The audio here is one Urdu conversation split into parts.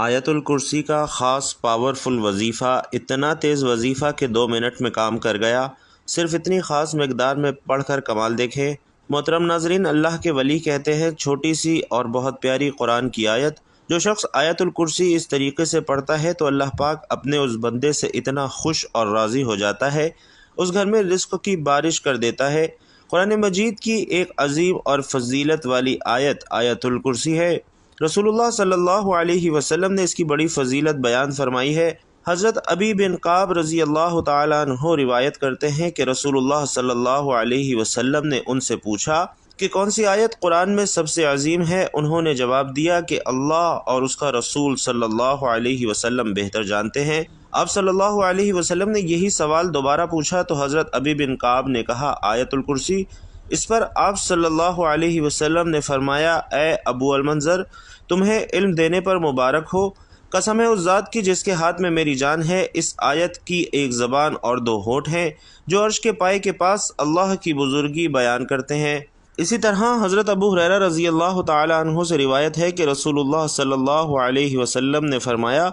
آیت الکرسی کا خاص پاورفل وظیفہ، اتنا تیز وظیفہ کہ 2 منٹ میں کام کر گیا۔ صرف اتنی خاص مقدار میں پڑھ کر کمال دیکھیں۔ محترم ناظرین، اللہ کے ولی کہتے ہیں چھوٹی سی اور بہت پیاری قرآن کی آیت، جو شخص آیت الکرسی اس طریقے سے پڑھتا ہے تو اللہ پاک اپنے اس بندے سے اتنا خوش اور راضی ہو جاتا ہے، اس گھر میں رزق کی بارش کر دیتا ہے۔ قرآن مجید کی ایک عظیم اور فضیلت والی آیت آیت الکرسی ہے۔ رسول اللہ صلی اللہ علیہ وسلم نے اس کی بڑی فضیلت بیان فرمائی ہے۔ حضرت ابی بن کعب رضی اللہ تعالیٰ عنہ روایت کرتے ہیں کہ رسول اللہ صلی اللہ علیہ وسلم نے ان سے پوچھا کہ کون سی آیت قرآن میں سب سے عظیم ہے؟ انہوں نے جواب دیا کہ اللہ اور اس کا رسول صلی اللہ علیہ وسلم بہتر جانتے ہیں۔ آپ صلی اللہ علیہ وسلم نے یہی سوال دوبارہ پوچھا تو حضرت ابی بن کعب نے کہا آیت الکرسی۔ اس پر آپ صلی اللہ علیہ وسلم نے فرمایا اے ابو المنذر، تمہیں علم دینے پر مبارک ہو، قسم ہے اس ذات کی جس کے ہاتھ میں میری جان ہے، اس آیت کی ایک زبان اور 2 ہونٹ ہیں جو عرش کے پائے کے پاس اللہ کی بزرگی بیان کرتے ہیں۔ اسی طرح حضرت ابو ہریرہ رضی اللہ تعالی عنہ سے روایت ہے کہ رسول اللہ صلی اللہ علیہ وسلم نے فرمایا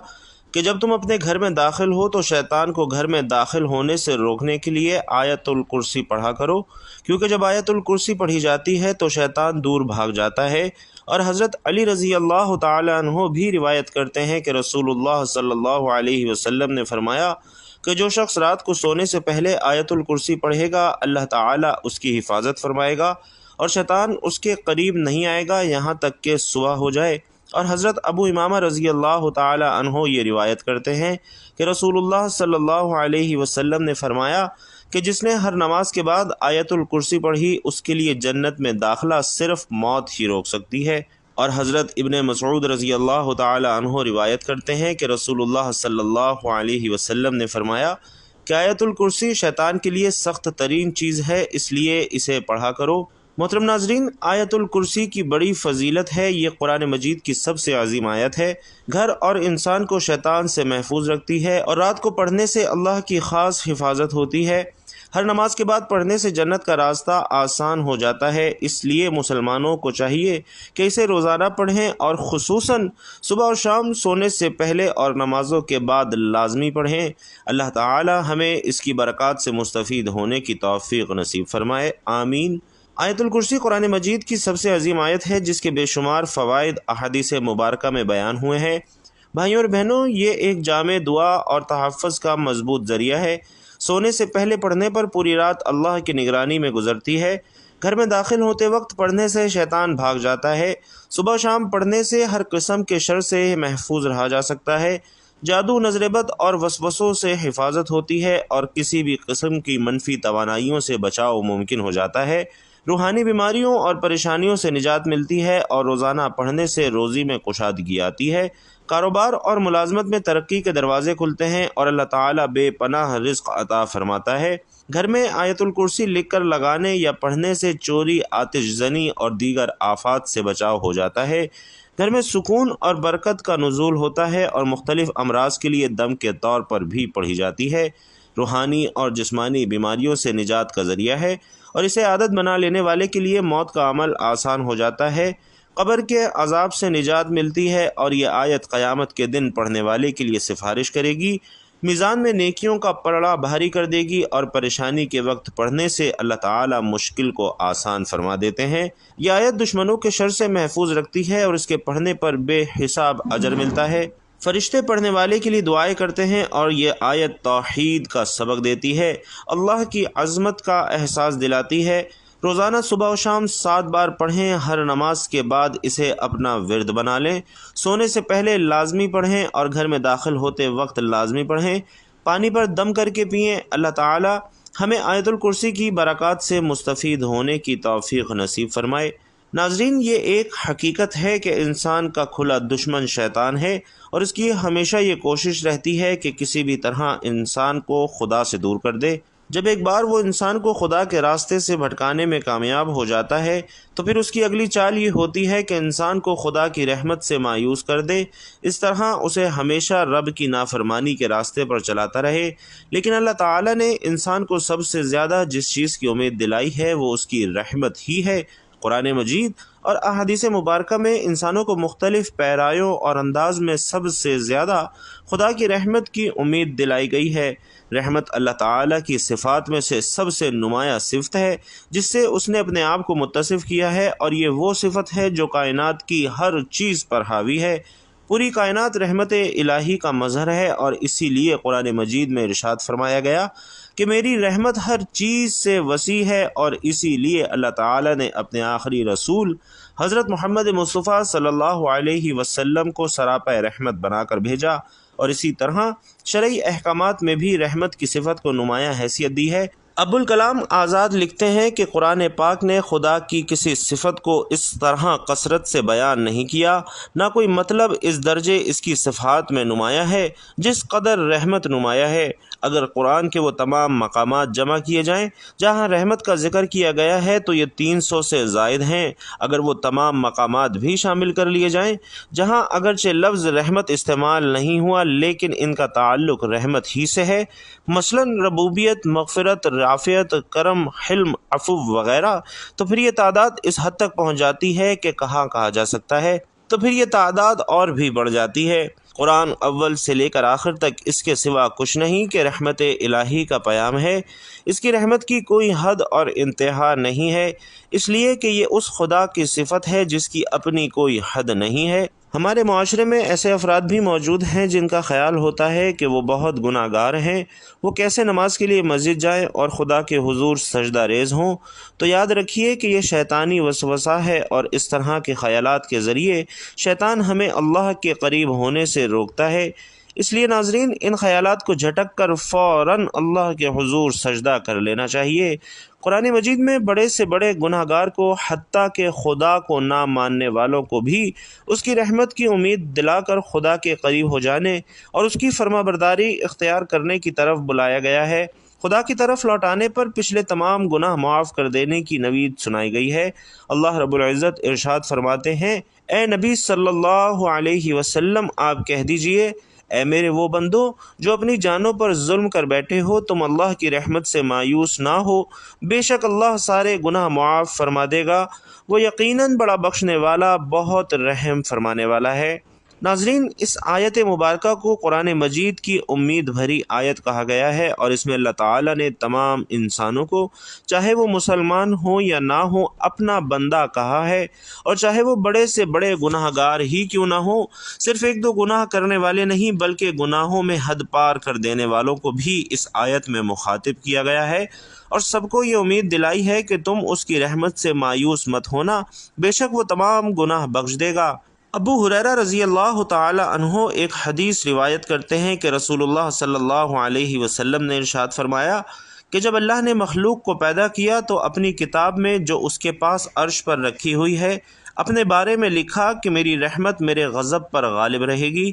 کہ جب تم اپنے گھر میں داخل ہو تو شیطان کو گھر میں داخل ہونے سے روکنے کے لیے آیت الکرسی پڑھا کرو، کیونکہ جب آیت الکرسی پڑھی جاتی ہے تو شیطان دور بھاگ جاتا ہے۔ اور حضرت علی رضی اللہ تعالی عنہ بھی روایت کرتے ہیں کہ رسول اللہ صلی اللہ علیہ وسلم نے فرمایا کہ جو شخص رات کو سونے سے پہلے آیت الکرسی پڑھے گا اللہ تعالی اس کی حفاظت فرمائے گا اور شیطان اس کے قریب نہیں آئے گا یہاں تک کہ صبح ہو جائے۔ اور حضرت ابو امامہ رضی اللہ تعالی عنہ یہ روایت کرتے ہیں کہ رسول اللہ صلی اللہ علیہ وسلم نے فرمایا کہ جس نے ہر نماز کے بعد آیت الکرسی پڑھی اس کے لیے جنت میں داخلہ صرف موت ہی روک سکتی ہے۔ اور حضرت ابن مسعود رضی اللہ تعالی عنہ روایت کرتے ہیں کہ رسول اللہ صلی اللہ علیہ وسلم نے فرمایا کہ آیت الکرسی شیطان کے لیے سخت ترین چیز ہے، اس لیے اسے پڑھا کرو۔ محترم ناظرین، آیت الکرسی کی بڑی فضیلت ہے، یہ قرآن مجید کی سب سے عظیم آیت ہے، گھر اور انسان کو شیطان سے محفوظ رکھتی ہے اور رات کو پڑھنے سے اللہ کی خاص حفاظت ہوتی ہے۔ ہر نماز کے بعد پڑھنے سے جنت کا راستہ آسان ہو جاتا ہے، اس لیے مسلمانوں کو چاہیے کہ اسے روزانہ پڑھیں اور خصوصاً صبح اور شام سونے سے پہلے اور نمازوں کے بعد لازمی پڑھیں۔ اللہ تعالی ہمیں اس کی برکات سے مستفید ہونے کی توفیق نصیب فرمائے، آمین۔ آیت الکرسی قرآن مجید کی سب سے عظیم آیت ہے جس کے بے شمار فوائد احادیث مبارکہ میں بیان ہوئے ہیں۔ بھائیوں اور بہنوں، یہ ایک جامع دعا اور تحفظ کا مضبوط ذریعہ ہے۔ سونے سے پہلے پڑھنے پر پوری رات اللہ کی نگرانی میں گزرتی ہے۔ گھر میں داخل ہوتے وقت پڑھنے سے شیطان بھاگ جاتا ہے۔ صبح و شام پڑھنے سے ہر قسم کے شر سے محفوظ رہا جا سکتا ہے۔ جادو، نظر بد اور وسوسوں سے حفاظت ہوتی ہے اور کسی بھی قسم کی منفی توانائیوں سے بچاؤ ممکن ہو جاتا ہے۔ روحانی بیماریوں اور پریشانیوں سے نجات ملتی ہے اور روزانہ پڑھنے سے روزی میں کشادگی آتی ہے۔ کاروبار اور ملازمت میں ترقی کے دروازے کھلتے ہیں اور اللہ تعالیٰ بے پناہ رزق عطا فرماتا ہے۔ گھر میں آیت الکرسی لکھ کر لگانے یا پڑھنے سے چوری، آتش زنی اور دیگر آفات سے بچاؤ ہو جاتا ہے۔ گھر میں سکون اور برکت کا نزول ہوتا ہے اور مختلف امراض کے لیے دم کے طور پر بھی پڑھی جاتی ہے۔ روحانی اور جسمانی بیماریوں سے نجات کا ذریعہ ہے اور اسے عادت بنا لینے والے کے لیے موت کا عمل آسان ہو جاتا ہے۔ قبر کے عذاب سے نجات ملتی ہے اور یہ آیت قیامت کے دن پڑھنے والے کے لیے سفارش کرے گی، میزان میں نیکیوں کا پلڑا بھاری کر دے گی اور پریشانی کے وقت پڑھنے سے اللہ تعالی مشکل کو آسان فرما دیتے ہیں۔ یہ آیت دشمنوں کے شر سے محفوظ رکھتی ہے اور اس کے پڑھنے پر بے حساب اجر ملتا ہے۔ فرشتے پڑھنے والے کے لیے دعائیں کرتے ہیں اور یہ آیت توحید کا سبق دیتی ہے، اللہ کی عظمت کا احساس دلاتی ہے۔ روزانہ صبح و شام 7 بار پڑھیں، ہر نماز کے بعد اسے اپنا ورد بنا لیں۔ سونے سے پہلے لازمی پڑھیں اور گھر میں داخل ہوتے وقت لازمی پڑھیں۔ پانی پر دم کر کے پئیں۔ اللہ تعالی ہمیں آیت الکرسی کی برکات سے مستفید ہونے کی توفیق نصیب فرمائے۔ ناظرین، یہ ایک حقیقت ہے کہ انسان کا کھلا دشمن شیطان ہے اور اس کی ہمیشہ یہ کوشش رہتی ہے کہ کسی بھی طرح انسان کو خدا سے دور کر دے۔ جب ایک بار وہ انسان کو خدا کے راستے سے بھٹکانے میں کامیاب ہو جاتا ہے تو پھر اس کی اگلی چال یہ ہوتی ہے کہ انسان کو خدا کی رحمت سے مایوس کر دے، اس طرح اسے ہمیشہ رب کی نافرمانی کے راستے پر چلاتا رہے۔ لیکن اللہ تعالیٰ نے انسان کو سب سے زیادہ جس چیز کی امید دلائی ہے وہ اس کی رحمت ہی ہے قرآن مجید اور احادیث مبارکہ میں انسانوں کو مختلف پیرایوں اور انداز میں سب سے زیادہ خدا کی رحمت کی امید دلائی گئی ہے۔ رحمت اللہ تعالیٰ کی صفات میں سے سب سے نمایاں صفت ہے جس سے اس نے اپنے آپ کو متصف کیا ہے، اور یہ وہ صفت ہے جو کائنات کی ہر چیز پر حاوی ہے۔ پوری کائنات رحمت الہی کا مظہر ہے، اور اسی لیے قرآن مجید میں ارشاد فرمایا گیا کہ میری رحمت ہر چیز سے وسیع ہے، اور اسی لیے اللہ تعالیٰ نے اپنے آخری رسول حضرت محمد مصطفیٰ صلی اللہ علیہ وسلم کو سراپا رحمت بنا کر بھیجا، اور اسی طرح شرعی احکامات میں بھی رحمت کی صفت کو نمایاں حیثیت دی ہے۔ ابوالکلام آزاد لکھتے ہیں کہ قرآن پاک نے خدا کی کسی صفت کو اس طرح کثرت سے بیان نہیں کیا، نہ کوئی مطلب اس درجے اس کی صفات میں نمایاں ہے جس قدر رحمت نمایاں ہے۔ اگر قرآن کے وہ تمام مقامات جمع کیے جائیں جہاں رحمت کا ذکر کیا گیا ہے تو یہ 300 سے زائد ہیں۔ اگر وہ تمام مقامات بھی شامل کر لیے جائیں جہاں اگرچہ لفظ رحمت استعمال نہیں ہوا لیکن ان کا تعلق رحمت ہی سے ہے، مثلا ربوبیت، مغفرت، رافعت، کرم، حلم، عفو وغیرہ، تو پھر یہ تعداد اس حد تک پہنچ جاتی ہے کہ کہا جا سکتا ہے، تو پھر یہ تعداد اور بھی بڑھ جاتی ہے۔ قرآن اول سے لے کر آخر تک اس کے سوا کچھ نہیں کہ رحمت الہی کا پیام ہے۔ اس کی رحمت کی کوئی حد اور انتہا نہیں ہے، اس لیے کہ یہ اس خدا کی صفت ہے جس کی اپنی کوئی حد نہیں ہے۔ ہمارے معاشرے میں ایسے افراد بھی موجود ہیں جن کا خیال ہوتا ہے کہ وہ بہت گناہ گار ہیں، وہ کیسے نماز کے لیے مسجد جائیں اور خدا کے حضور سجدہ ریز ہوں۔ تو یاد رکھیے کہ یہ شیطانی وسوسہ ہے، اور اس طرح کے خیالات کے ذریعے شیطان ہمیں اللہ کے قریب ہونے سے روکتا ہے۔ اس لیے ناظرین، ان خیالات کو جھٹک کر فوراً اللہ کے حضور سجدہ کر لینا چاہیے۔ قرآن مجید میں بڑے سے بڑے گناہ گار کو، حتیٰ کہ خدا کو نہ ماننے والوں کو بھی اس کی رحمت کی امید دلا کر خدا کے قریب ہو جانے اور اس کی فرما برداری اختیار کرنے کی طرف بلایا گیا ہے۔ خدا کی طرف لوٹانے پر پچھلے تمام گناہ معاف کر دینے کی نوید سنائی گئی ہے۔ اللہ رب العزت ارشاد فرماتے ہیں، اے نبی صلی اللہ علیہ وسلم، آپ کہہ دیجئے، اے میرے وہ بندو جو اپنی جانوں پر ظلم کر بیٹھے ہو، تم اللہ کی رحمت سے مایوس نہ ہو، بے شک اللہ سارے گناہ معاف فرما دے گا، وہ یقیناً بڑا بخشنے والا، بہت رحم فرمانے والا ہے۔ ناظرین، اس آیت مبارکہ کو قرآن مجید کی امید بھری آیت کہا گیا ہے، اور اس میں اللہ تعالیٰ نے تمام انسانوں کو، چاہے وہ مسلمان ہوں یا نہ ہوں، اپنا بندہ کہا ہے، اور چاہے وہ بڑے سے بڑے گناہ گار ہی کیوں نہ ہوں۔ صرف ایک دو گناہ کرنے والے نہیں بلکہ گناہوں میں حد پار کر دینے والوں کو بھی اس آیت میں مخاطب کیا گیا ہے، اور سب کو یہ امید دلائی ہے کہ تم اس کی رحمت سے مایوس مت ہونا، بے شک وہ تمام گناہ بخش دے گا۔ ابو ہریرہ رضی اللہ تعالی عنہ ایک حدیث روایت کرتے ہیں کہ رسول اللہ صلی اللہ علیہ وسلم نے ارشاد فرمایا کہ جب اللہ نے مخلوق کو پیدا کیا تو اپنی کتاب میں جو اس کے پاس عرش پر رکھی ہوئی ہے اپنے بارے میں لکھا کہ میری رحمت میرے غضب پر غالب رہے گی،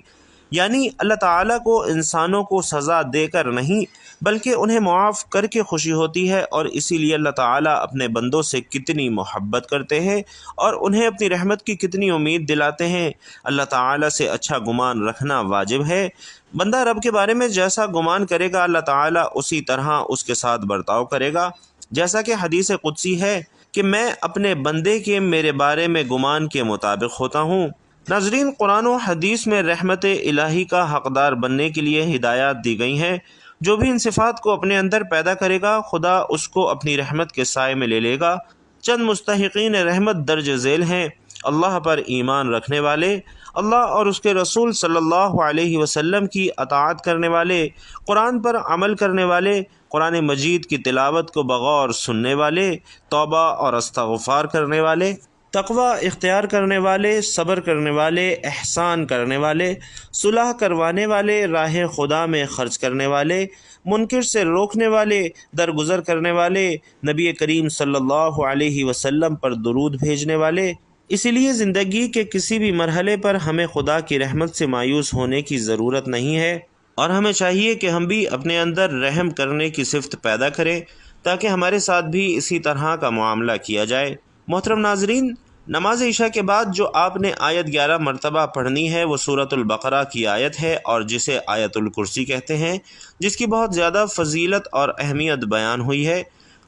یعنی اللہ تعالیٰ کو انسانوں کو سزا دے کر نہیں بلکہ انہیں معاف کر کے خوشی ہوتی ہے، اور اسی لیے اللہ تعالیٰ اپنے بندوں سے کتنی محبت کرتے ہیں اور انہیں اپنی رحمت کی کتنی امید دلاتے ہیں۔ اللہ تعالیٰ سے اچھا گمان رکھنا واجب ہے۔ بندہ رب کے بارے میں جیسا گمان کرے گا اللہ تعالیٰ اسی طرح اس کے ساتھ برتاؤ کرے گا، جیسا کہ حدیث قدسی ہے کہ میں اپنے بندے کے میرے بارے میں گمان کے مطابق ہوتا ہوں۔ ناظرین، قرآن و حدیث میں رحمت الہی کا حقدار بننے کے لیے ہدایات دی گئی ہیں۔ جو بھی ان صفات کو اپنے اندر پیدا کرے گا خدا اس کو اپنی رحمت کے سائے میں لے لے گا۔ چند مستحقین رحمت درج ذیل ہیں: اللہ پر ایمان رکھنے والے، اللہ اور اس کے رسول صلی اللہ علیہ وسلم کی اطاعت کرنے والے، قرآن پر عمل کرنے والے، قرآن مجید کی تلاوت کو بغور سننے والے، توبہ اور استغفار کرنے والے، تقوی اختیار کرنے والے، صبر کرنے والے، احسان کرنے والے، صلح کروانے والے، راہ خدا میں خرچ کرنے والے، منکر سے روکنے والے، درگزر کرنے والے، نبی کریم صلی اللہ علیہ وسلم پر درود بھیجنے والے۔ اسی لیے زندگی کے کسی بھی مرحلے پر ہمیں خدا کی رحمت سے مایوس ہونے کی ضرورت نہیں ہے، اور ہمیں چاہیے کہ ہم بھی اپنے اندر رحم کرنے کی صفت پیدا کریں تاکہ ہمارے ساتھ بھی اسی طرح کا معاملہ کیا جائے۔ محترم ناظرین، نماز عشاء کے بعد جو آپ نے آیت 11 مرتبہ پڑھنی ہے وہ سورۃ البقرہ کی آیت ہے، اور جسے آیت الکرسی کہتے ہیں، جس کی بہت زیادہ فضیلت اور اہمیت بیان ہوئی ہے۔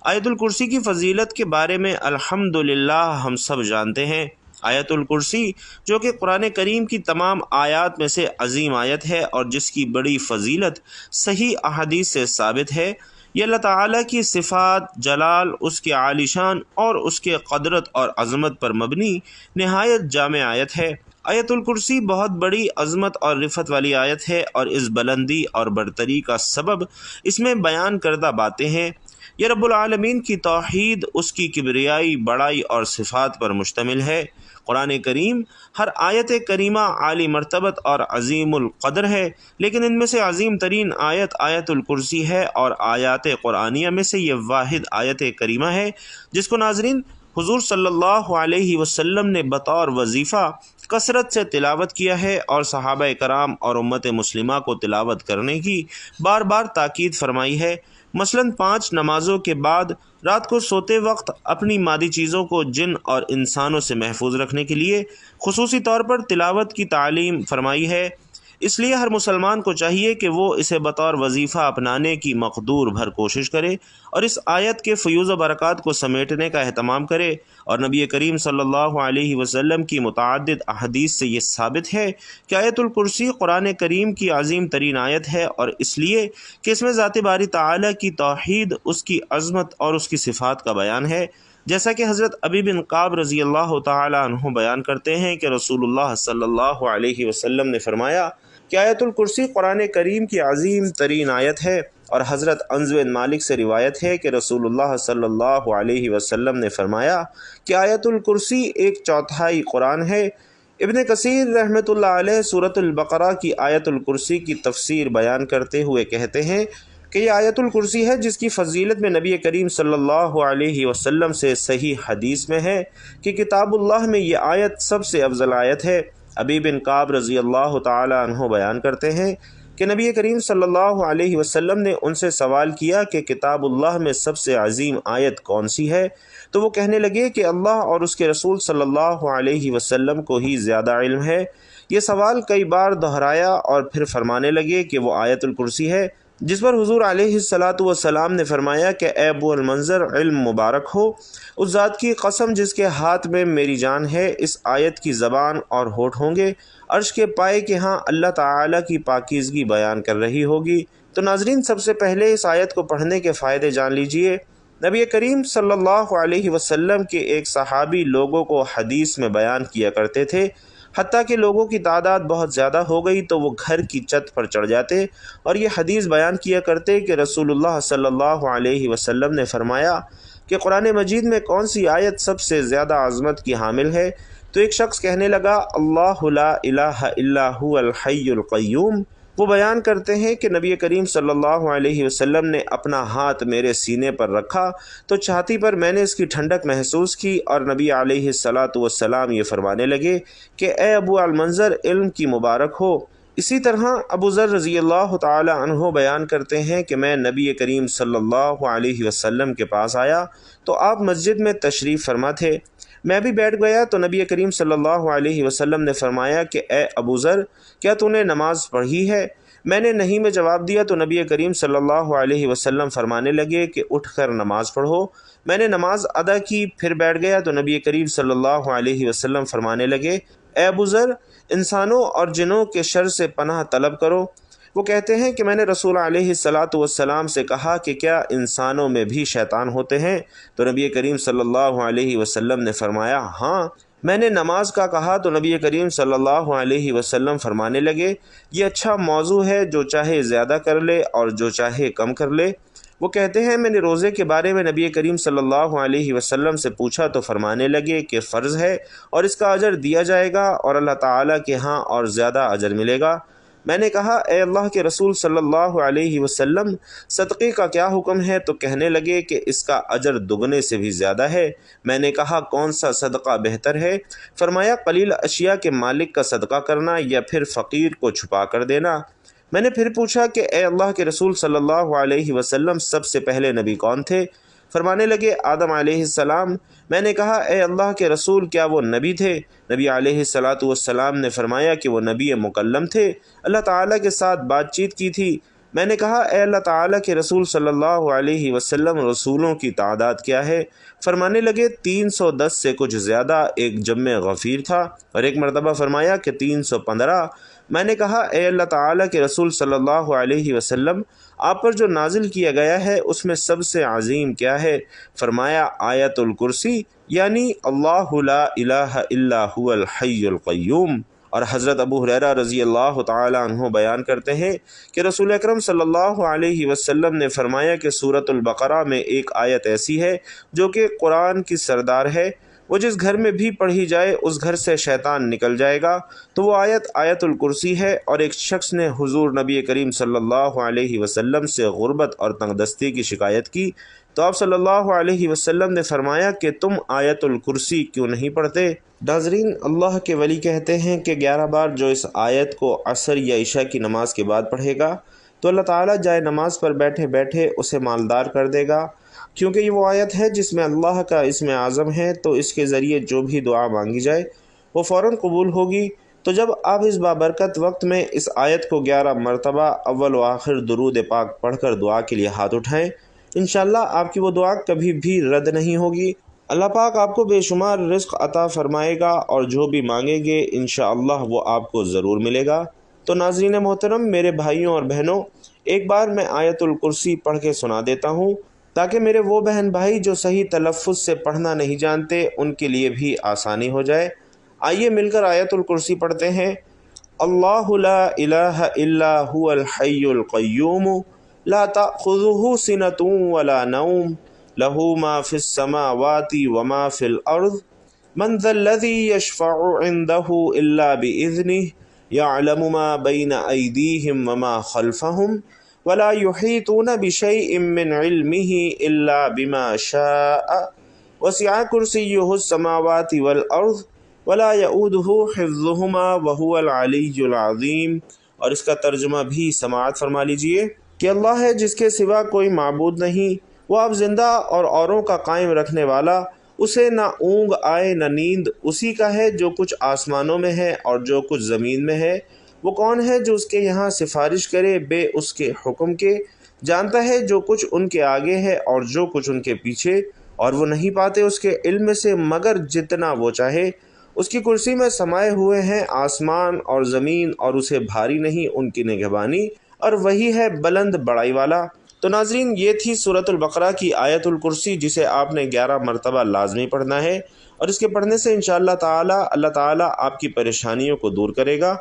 آیت الکرسی کی فضیلت کے بارے میں الحمدللہ ہم سب جانتے ہیں۔ آیت الکرسی جو کہ قرآن کریم کی تمام آیات میں سے عظیم آیت ہے اور جس کی بڑی فضیلت صحیح احادیث سے ثابت ہے، یہ اللہ تعالیٰ کی صفات، جلال، اس کے عالی شان اور اس کے قدرت اور عظمت پر مبنی نہایت جامع آیت ہے۔ آیت الکرسی بہت بڑی عظمت اور رفعت والی آیت ہے، اور اس بلندی اور برتری کا سبب اس میں بیان کردہ باتیں ہیں۔ یہ رب العالمین کی توحید، اس کی کبریائی، بڑائی اور صفات پر مشتمل ہے۔ قرآن کریم ہر آیت کریمہ عالی مرتبت اور عظیم القدر ہے، لیکن ان میں سے عظیم ترین آیت آیت الکرسی ہے، اور آیات قرآنیہ میں سے یہ واحد آیت کریمہ ہے جس کو ناظرین حضور صلی اللہ علیہ وسلم نے بطور وظیفہ کثرت سے تلاوت کیا ہے، اور صحابہ کرام اور امت مسلمہ کو تلاوت کرنے کی بار بار تاکید فرمائی ہے۔ مثلاً 5 نمازوں کے بعد رات کو سوتے وقت اپنی مادی چیزوں کو جن اور انسانوں سے محفوظ رکھنے کے لیے خصوصی طور پر تلاوت کی تعلیم فرمائی ہے۔ اس لیے ہر مسلمان کو چاہیے کہ وہ اسے بطور وظیفہ اپنانے کی مقدور بھر کوشش کرے، اور اس آیت کے فیوز و برکات کو سمیٹنے کا اہتمام کرے۔ اور نبی کریم صلی اللہ علیہ وسلم کی متعدد احادیث سے یہ ثابت ہے کہ آیت الکرسی قرآن کریم کی عظیم ترین آیت ہے، اور اس لیے کہ اس میں ذات باری تعالیٰ کی توحید، اس کی عظمت اور اس کی صفات کا بیان ہے، جیسا کہ حضرت ابی بن کعب رضی اللہ تعالی عنہ بیان کرتے ہیں کہ رسول اللہ صلی اللہ علیہ وسلم نے فرمایا کہ آیت الکرسی قرآن کریم کی عظیم ترین آیت ہے، اور حضرت انس بن مالک سے روایت ہے کہ رسول اللہ صلی اللہ علیہ وسلم نے فرمایا کہ آیت الکرسی 1/4 قرآن ہے۔ ابن کثیر رحمۃ اللہ علیہ سورۃ البقرہ کی آیت الکرسی کی تفسیر بیان کرتے ہوئے کہتے ہیں کہ یہ آیت الکرسی ہے جس کی فضیلت میں نبی کریم صلی اللہ علیہ وسلم سے صحیح حدیث میں ہے کہ کتاب اللہ میں یہ آیت سب سے افضل آیت ہے۔ ابی بن کعب رضی اللہ تعالی عنہ بیان کرتے ہیں کہ نبی کریم صلی اللہ علیہ وسلم نے ان سے سوال کیا کہ کتاب اللہ میں سب سے عظیم آیت کون سی ہے؟ تو وہ کہنے لگے کہ اللہ اور اس کے رسول صلی اللہ علیہ وسلم کو ہی زیادہ علم ہے۔ یہ سوال کئی بار دہرایا اور پھر فرمانے لگے کہ وہ آیت الکرسی ہے، جس پر حضور علیہ الصلاۃ والسلام نے فرمایا کہ اے ابو المنظر، علم مبارک ہو، اس ذات کی قسم جس کے ہاتھ میں میری جان ہے، اس آیت کی زبان اور ہونٹ ہوں گے، عرش کے پائے کے ہاں اللہ تعالیٰ کی پاکیزگی بیان کر رہی ہوگی۔ تو ناظرین، سب سے پہلے اس آیت کو پڑھنے کے فائدے جان لیجئے۔ نبی کریم صلی اللہ علیہ وسلم کے ایک صحابی لوگوں کو حدیث میں بیان کیا کرتے تھے، حتیٰ کہ لوگوں کی تعداد بہت زیادہ ہو گئی تو وہ گھر کی چھت پر چڑھ جاتے اور یہ حدیث بیان کیا کرتے کہ رسول اللہ صلی اللہ علیہ وسلم نے فرمایا کہ قرآن مجید میں کون سی آیت سب سے زیادہ عظمت کی حامل ہے؟ تو ایک شخص کہنے لگا، اللہ لا الہ الا هو الحی القیوم۔ وہ بیان کرتے ہیں کہ نبی کریم صلی اللہ علیہ وسلم نے اپنا ہاتھ میرے سینے پر رکھا تو چھاتی پر میں نے اس کی ٹھنڈک محسوس کی، اور نبی علیہ الصلاۃ والسلام یہ فرمانے لگے کہ اے ابو المنظر، علم کی مبارک ہو۔ اسی طرح ابو ذر رضی اللہ تعالی عنہ بیان کرتے ہیں کہ میں نبی کریم صلی اللہ علیہ وسلم کے پاس آیا تو آپ مسجد میں تشریف فرما تھے۔ میں بھی بیٹھ گیا تو نبی کریم صلی اللہ علیہ وسلم نے فرمایا کہ اے ابو ذر، کیا تو نے نماز پڑھی ہے؟ میں نے نہیں میں جواب دیا تو نبی کریم صلی اللہ علیہ وسلم فرمانے لگے کہ اٹھ کر نماز پڑھو۔ میں نے نماز ادا کی، پھر بیٹھ گیا تو نبی کریم صلی اللہ علیہ وسلم فرمانے لگے، اے ابو ذر، انسانوں اور جنوں کے شر سے پناہ طلب کرو۔ وہ کہتے ہیں کہ میں نے رسول علیہ الصلاۃ والسلام سے کہا کہ کیا انسانوں میں بھی شیطان ہوتے ہیں؟ تو نبی کریم صلی اللہ علیہ وسلم نے فرمایا ہاں۔ میں نے نماز کا کہا تو نبی کریم صلی اللہ علیہ وسلم فرمانے لگے، یہ اچھا موضوع ہے، جو چاہے زیادہ کر لے اور جو چاہے کم کر لے۔ وہ کہتے ہیں میں نے روزے کے بارے میں نبی کریم صلی اللہ علیہ وسلم سے پوچھا تو فرمانے لگے کہ فرض ہے اور اس کا اجر دیا جائے گا اور اللہ تعالیٰ کے ہاں اور زیادہ اجر ملے گا۔ میں نے کہا اے اللہ کے رسول صلی اللہ علیہ وسلم، صدقے کا کیا حکم ہے؟ تو کہنے لگے کہ اس کا اجر دگنے سے بھی زیادہ ہے۔ میں نے کہا کون سا صدقہ بہتر ہے؟ فرمایا قلیل اشیاء کے مالک کا صدقہ کرنا یا پھر فقیر کو چھپا کر دینا۔ میں نے پھر پوچھا کہ اے اللہ کے رسول صلی اللہ علیہ وسلم، سب سے پہلے نبی کون تھے؟ فرمانے لگے آدم علیہ السلام۔ میں نے کہا اے اللہ کے رسول، کیا وہ نبی تھے؟ نبی علیہ الصلاۃ والسلام نے فرمایا کہ وہ نبی مکلم تھے، اللہ تعالیٰ کے ساتھ بات چیت کی تھی۔ میں نے کہا اے اللہ تعالیٰ کے رسول صلی اللہ علیہ وسلم رسولوں کی تعداد کیا ہے؟ فرمانے لگے 310 سے کچھ زیادہ ایک جمع غفیر تھا، اور ایک مرتبہ فرمایا کہ 315۔ میں نے کہا اے اللہ تعالیٰ کے رسول صلی اللہ علیہ وسلم آپ پر جو نازل کیا گیا ہے اس میں سب سے عظیم کیا ہے؟ فرمایا آیت الکرسی، یعنی اللہ لا الہ الا هو الحی القیوم۔ اور حضرت ابو ہریرہ رضی اللہ تعالی عنہ بیان کرتے ہیں کہ رسول اکرم صلی اللہ علیہ وسلم نے فرمایا کہ سورۃ البقرہ میں ایک آیت ایسی ہے جو کہ قرآن کی سردار ہے، وہ جس گھر میں بھی پڑھی جائے اس گھر سے شیطان نکل جائے گا، تو وہ آیت آیت الکرسی ہے۔ اور ایک شخص نے حضور نبی کریم صلی اللہ علیہ وسلم سے غربت اور تنگ دستی کی شکایت کی، تو آپ صلی اللہ علیہ وسلم نے فرمایا کہ تم آیت الکرسی کیوں نہیں پڑھتے؟ ناظرین، اللہ کے ولی کہتے ہیں کہ 11 بار جو اس آیت کو عصر یا عشاء کی نماز کے بعد پڑھے گا تو اللہ تعالیٰ جائے نماز پر بیٹھے بیٹھے اسے مالدار کر دے گا، کیونکہ یہ وہ آیت ہے جس میں اللہ کا اسم اعظم ہے، تو اس کے ذریعے جو بھی دعا مانگی جائے وہ فوراً قبول ہوگی۔ تو جب آپ اس بابرکت وقت میں اس آیت کو 11 مرتبہ اول و آخر درود پاک پڑھ کر دعا کے لیے ہاتھ اٹھائیں، انشاءاللہ آپ کی وہ دعا کبھی بھی رد نہیں ہوگی۔ اللہ پاک آپ کو بے شمار رزق عطا فرمائے گا، اور جو بھی مانگیں گے انشاءاللہ وہ آپ کو ضرور ملے گا۔ تو ناظرین محترم، میرے بھائیوں اور بہنوں، ایک بار میں آیت الکرسی پڑھ کے سنا دیتا ہوں تاکہ میرے وہ بہن بھائی جو صحیح تلفظ سے پڑھنا نہیں جانتے ان کے لیے بھی آسانی ہو جائے۔ آئیے مل کر آیت الکرسی پڑھتے ہیں۔ اللہ لا الہ الا هو الحی القیوم لا تأخذہ سنۃ ولا نوم لہ ما فی السماوات وما فی الارض من ذا الذی یشفع عندہ الا بإذنہ یعلم ما بین ایدیہم وما خلفہم ولا یحیطون بشیء من علمہ الا بما شاء وسع کرسیہ السماوات والارض ولا یؤودہ حفظہما وہو العلی العظیم۔ اور اس کا ترجمہ بھی سماعت فرما لیجئے کہ اللہ ہے جس کے سوا کوئی معبود نہیں، وہ اب زندہ اور اوروں کا قائم رکھنے والا، اسے نہ اونگ آئے نہ نیند، اسی کا ہے جو کچھ آسمانوں میں ہے اور جو کچھ زمین میں ہے۔ وہ کون ہے جو اس کے یہاں سفارش کرے بے اس کے حکم کے؟ جانتا ہے جو کچھ ان کے آگے ہے اور جو کچھ ان کے پیچھے، اور وہ نہیں پاتے اس کے علم سے مگر جتنا وہ چاہے۔ اس کی کرسی میں سمائے ہوئے ہیں آسمان اور زمین، اور اسے بھاری نہیں ان کی نگہبانی، اور وہی ہے بلند بڑائی والا۔ تو ناظرین، یہ تھی سورۃ البقرہ کی آیت الکرسی، جسے آپ نے 11 مرتبہ لازمی پڑھنا ہے، اور اس کے پڑھنے سے انشاءاللہ تعالی اللہ تعالیٰ آپ کی پریشانیوں کو دور کرے گا،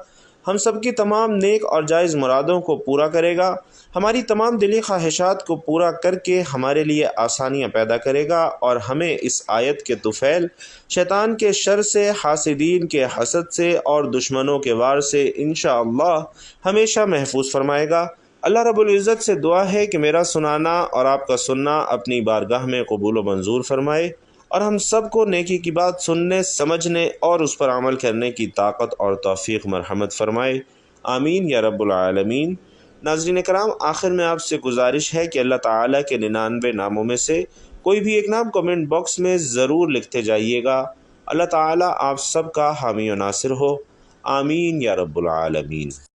ہم سب کی تمام نیک اور جائز مرادوں کو پورا کرے گا، ہماری تمام دلی خواہشات کو پورا کر کے ہمارے لیے آسانیاں پیدا کرے گا، اور ہمیں اس آیت کے طفیل شیطان کے شر سے، حاسدین کے حسد سے اور دشمنوں کے وار سے انشاءاللہ ہمیشہ محفوظ فرمائے گا۔ اللہ رب العزت سے دعا ہے کہ میرا سنانا اور آپ کا سننا اپنی بارگاہ میں قبول و منظور فرمائے، اور ہم سب کو نیکی کی بات سننے، سمجھنے اور اس پر عمل کرنے کی طاقت اور توفیق مرحمت فرمائے، آمین یا رب العالمین۔ ناظرین کرام، آخر میں آپ سے گزارش ہے کہ اللہ تعالیٰ کے 99 ناموں میں سے کوئی بھی ایک نام کمنٹ باکس میں ضرور لکھتے جائیے گا۔ اللہ تعالیٰ آپ سب کا حامی و ناصر ہو، آمین یا رب العالمین۔